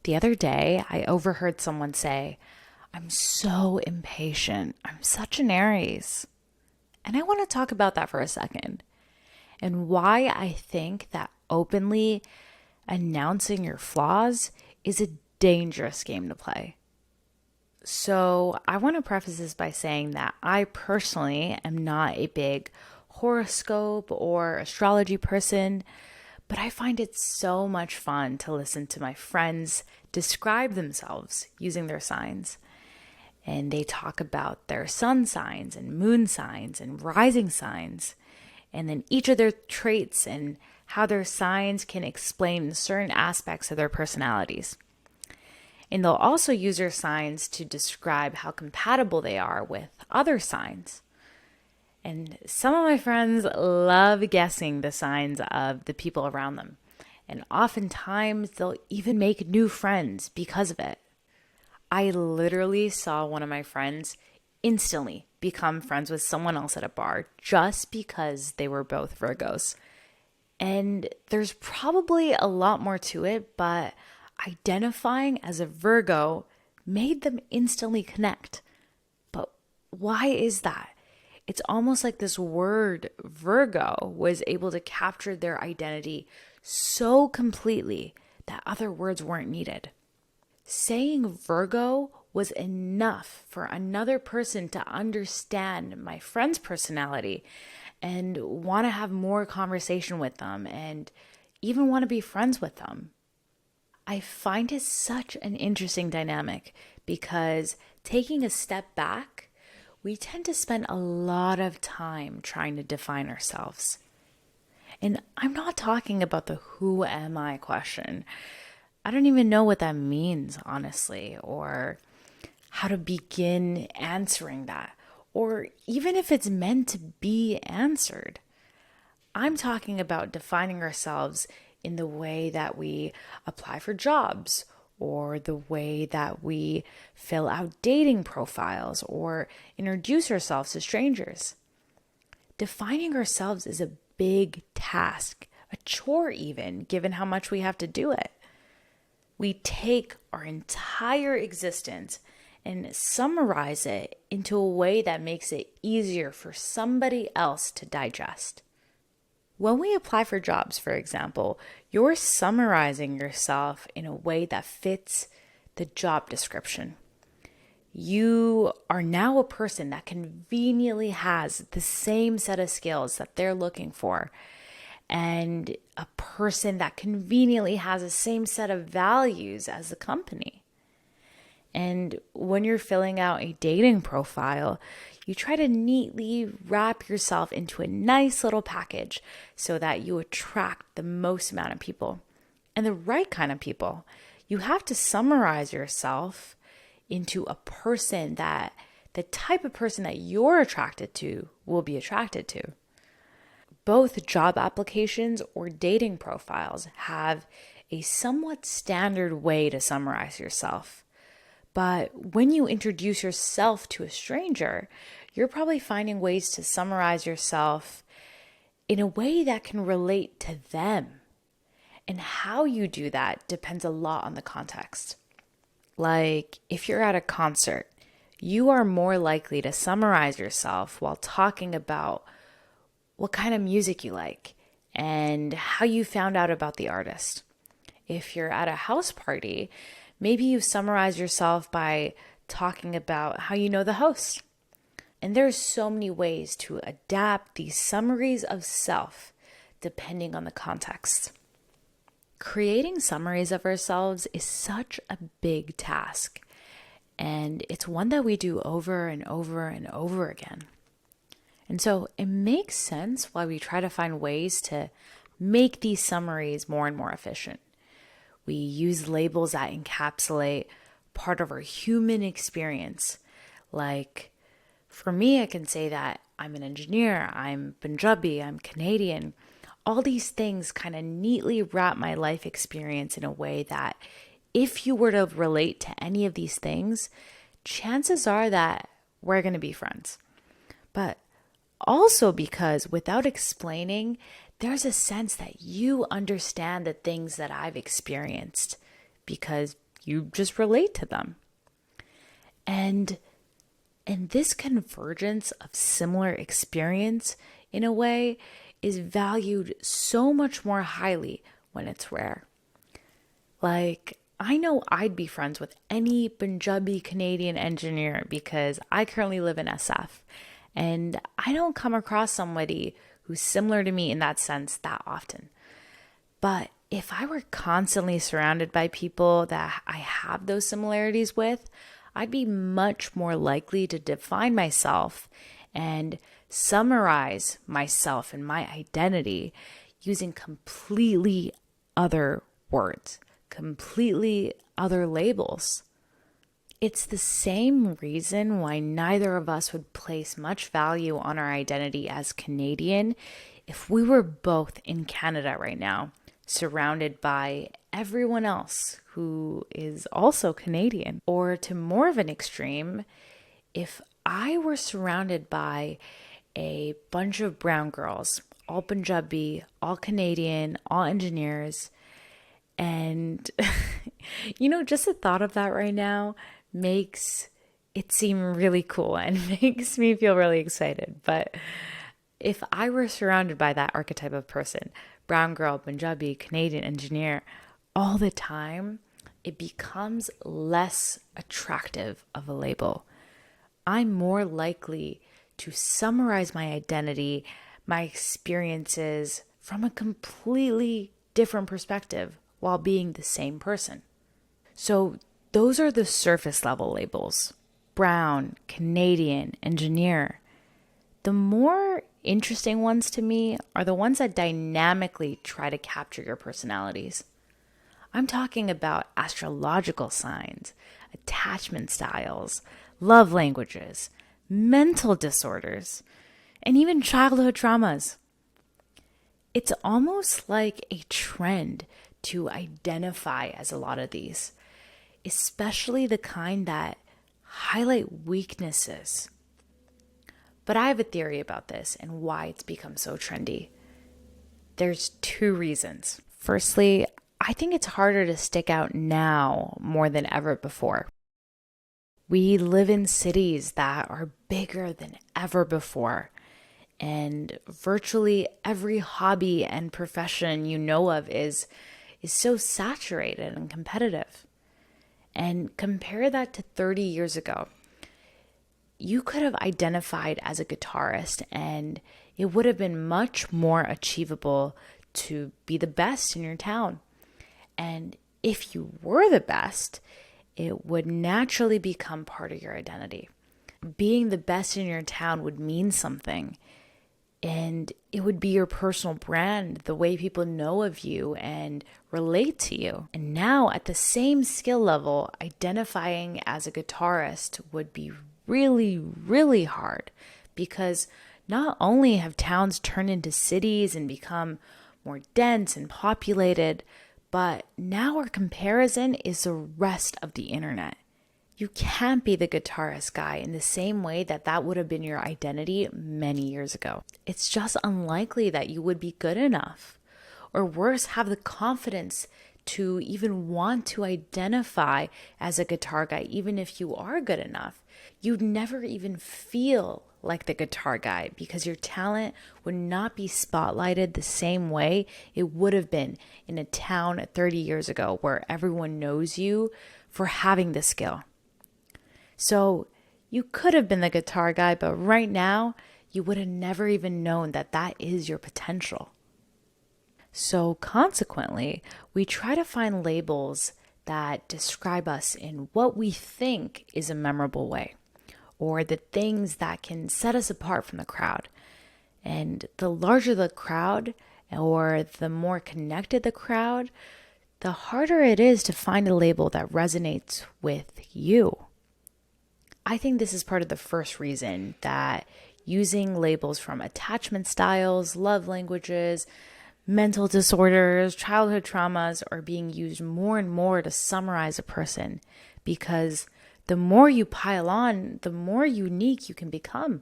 The other day, I overheard someone say, I'm so impatient. I'm such an Aries. And I want to talk about that for a second and why I think that openly announcing your flaws is a dangerous game to play. So, I want to preface this by saying that I personally am not a big horoscope or astrology person, but I find it so much fun to listen to my friends describe themselves using their signs. And they talk about their sun signs and moon signs and rising signs, and then each of their traits and how their signs can explain certain aspects of their personalities. And they'll also use their signs to describe how compatible they are with other signs. And some of my friends love guessing the signs of the people around them. And oftentimes they'll even make new friends because of it. I literally saw one of my friends instantly become friends with someone else at a bar just because they were both Virgos. And there's probably a lot more to it, but identifying as a Virgo made them instantly connect. But why is that? It's almost like this word Virgo was able to capture their identity so completely that other words weren't needed. Saying Virgo was enough for another person to understand my friend's personality and want to have more conversation with them and even want to be friends with them. I find it such an interesting dynamic because taking a step back, we tend to spend a lot of time trying to define ourselves. And I'm not talking about the who am I question. I don't even know what that means, honestly, or how to begin answering that, or even if it's meant to be answered. I'm talking about defining ourselves in the way that we apply for jobs, or the way that we fill out dating profiles, or introduce ourselves to strangers. Defining ourselves is a big task, a chore even, given how much we have to do it. We take our entire existence and summarize it into a way that makes it easier for somebody else to digest. When we apply for jobs, for example, you're summarizing yourself in a way that fits the job description. You are now a person that conveniently has the same set of skills that they're looking for, and a person that conveniently has the same set of values as the company. And when you're filling out a dating profile, you try to neatly wrap yourself into a nice little package so that you attract the most amount of people and the right kind of people. You have to summarize yourself into a person that the type of person that you're attracted to will be attracted to. Both job applications or dating profiles have a somewhat standard way to summarize yourself. But when you introduce yourself to a stranger, you're probably finding ways to summarize yourself in a way that can relate to them. And how you do that depends a lot on the context. Like if you're at a concert, you are more likely to summarize yourself while talking about what kind of music you like and how you found out about the artist. If you're at a house party, maybe you summarize yourself by talking about how you know the host. And there's so many ways to adapt these summaries of self depending on the context. Creating summaries of ourselves is such a big task, and it's one that we do over and over and over again. And so it makes sense why we try to find ways to make these summaries more and more efficient. We use labels that encapsulate part of our human experience. Like, for me, I can say that I'm an engineer, I'm Punjabi, I'm Canadian. All these things kind of neatly wrap my life experience in a way that if you were to relate to any of these things, chances are that we're going to be friends. But also because without explaining, there's a sense that you understand the things that I've experienced because You just relate to them. And this convergence of similar experience, in a way, is valued so much more highly when it's rare. Like, I know I'd be friends with any Punjabi Canadian engineer because I currently live in SF, and I don't come across somebody who's similar to me in that sense that often. But if I were constantly surrounded by people that I have those similarities with, I'd be much more likely to define myself and summarize myself and my identity using completely other words, completely other labels. It's the same reason why neither of us would place much value on our identity as Canadian if we were both in Canada right now, surrounded by everyone else who is also Canadian. Or to more of an extreme, if I were surrounded by a bunch of brown girls, all Punjabi, all Canadian, all engineers, and just the thought of that right now makes it seem really cool and makes me feel really excited. But if I were surrounded by that archetype of person, brown girl, Punjabi, Canadian engineer, all the time, it becomes less attractive of a label. I'm more likely to summarize my identity, my experiences from a completely different perspective while being the same person. So those are the surface level labels: brown, Canadian, engineer. The more interesting ones to me are the ones that dynamically try to capture your personalities. I'm talking about astrological signs, attachment styles, love languages, mental disorders, and even childhood traumas. It's almost like a trend to identify as a lot of these, especially the kind that highlight weaknesses. But I have a theory about this and why it's become so trendy. There's two reasons. Firstly, I think it's harder to stick out now more than ever before. We live in cities that are bigger than ever before, and virtually every hobby and profession you know of is so saturated and competitive. And compare that to 30 years ago. You could have identified as a guitarist, and it would have been much more achievable to be the best in your town. And if you were the best, it would naturally become part of your identity. Being the best in your town would mean something, and it would be your personal brand, the way people know of you and relate to you. And now, at the same skill level, identifying as a guitarist would be really, really hard, because not only have towns turned into cities and become more dense and populated, but now our comparison is the rest of the internet. You can't be the guitarist guy in the same way that would have been your identity many years ago. It's just unlikely that you would be good enough, or worse, have the confidence to even want to identify as a guitar guy, even if you are good enough. You'd never even feel like the guitar guy because your talent would not be spotlighted the same way it would have been in a town 30 years ago where everyone knows you for having the skill. So you could have been the guitar guy, but right now you would have never even known that is your potential. So consequently, we try to find labels that describe us in what we think is a memorable way, or the things that can set us apart from the crowd. And the larger the crowd, or the more connected the crowd, the harder it is to find a label that resonates with you. I think this is part of the first reason that using labels from attachment styles, love languages, mental disorders, childhood traumas are being used more and more to summarize a person, because the more you pile on, the more unique you can become.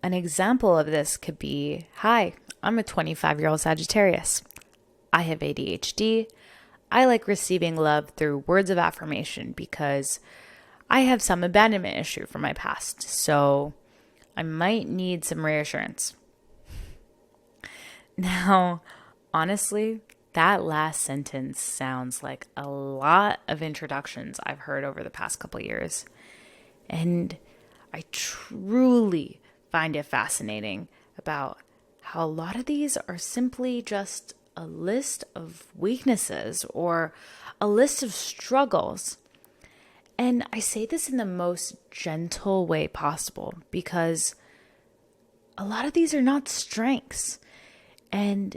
An example of this could be, hi, I'm a 25-year-old Sagittarius. I have ADHD. I like receiving love through words of affirmation because I have some abandonment issue from my past. So I might need some reassurance. Now, honestly, that last sentence sounds like a lot of introductions I've heard over the past couple years. And I truly find it fascinating about how a lot of these are simply just a list of weaknesses or a list of struggles. And I say this in the most gentle way possible because a lot of these are not strengths. And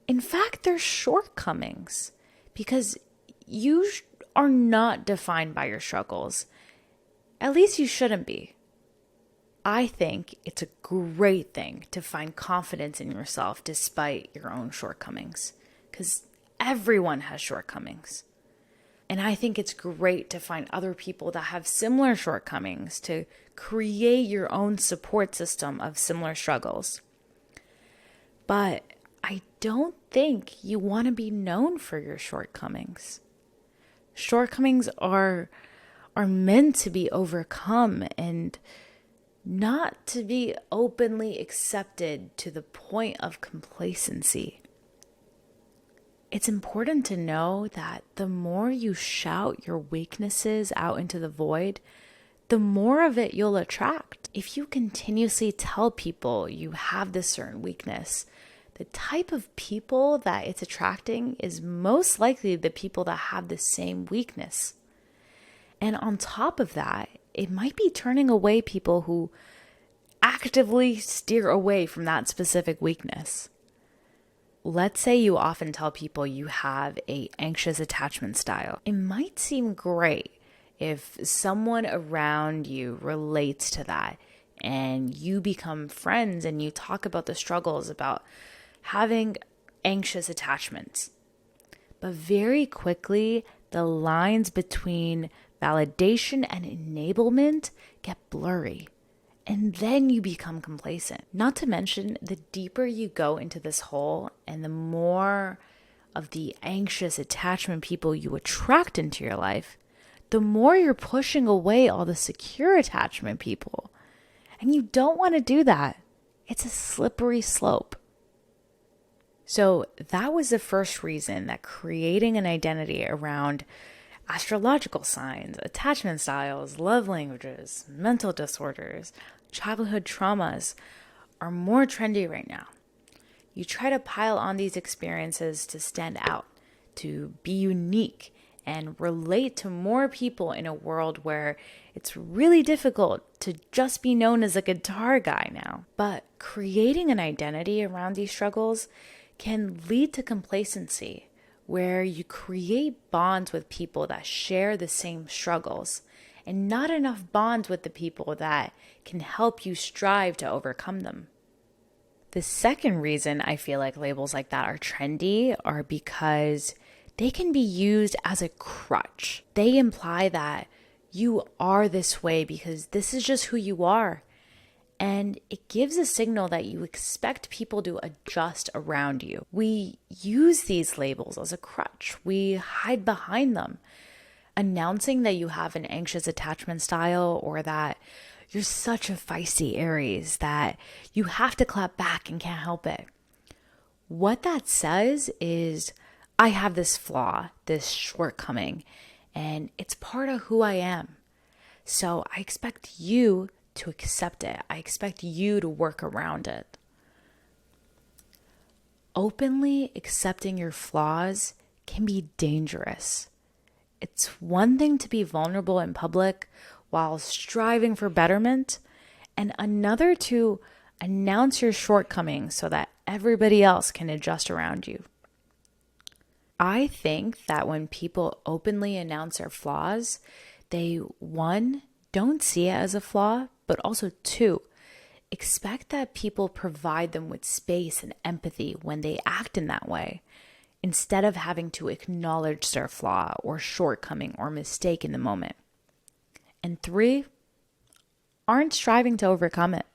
in fact, they're shortcomings because you are not defined by your struggles. At least you shouldn't be. I think it's a great thing to find confidence in yourself despite your own shortcomings because everyone has shortcomings. And I think it's great to find other people that have similar shortcomings to create your own support system of similar struggles. But I don't think you want to be known for your shortcomings. Shortcomings are meant to be overcome and not to be openly accepted to the point of complacency. It's important to know that the more you shout your weaknesses out into the void, the more of it you'll attract. If you continuously tell people you have this certain weakness, the type of people that it's attracting is most likely the people that have the same weakness. And on top of that, it might be turning away people who actively steer away from that specific weakness. Let's say you often tell people you have an anxious attachment style. It might seem great if someone around you relates to that and you become friends and you talk about the struggles about having anxious attachments. But very quickly, the lines between validation and enablement get blurry. And then you become complacent. Not to mention, the deeper you go into this hole and the more of the anxious attachment people you attract into your life, the more you're pushing away all the secure attachment people. And you don't want to do that. It's a slippery slope. So that was the first reason that creating an identity around astrological signs, attachment styles, love languages, mental disorders, childhood traumas are more trendy right now. You try to pile on these experiences to stand out, to be unique, and relate to more people in a world where it's really difficult to just be known as a guitar guy now. But creating an identity around these struggles can lead to complacency, where you create bonds with people that share the same struggles and not enough bonds with the people that can help you strive to overcome them. The second reason I feel like labels like that are trendy are because they can be used as a crutch. They imply that you are this way because this is just who you are. And it gives a signal that you expect people to adjust around you. We use these labels as a crutch. We hide behind them, announcing that you have an anxious attachment style or that you're such a feisty Aries that you have to clap back and can't help it. What that says is, I have this flaw, this shortcoming, and it's part of who I am. So I expect you to accept it. I expect you to work around it. Openly accepting your flaws can be dangerous. It's one thing to be vulnerable in public while striving for betterment, and another to announce your shortcomings so that everybody else can adjust around you. I think that when people openly announce their flaws, they, one, don't see it as a flaw, but also two, expect that people provide them with space and empathy when they act in that way, instead of having to acknowledge their flaw or shortcoming or mistake in the moment. And three, aren't striving to overcome it.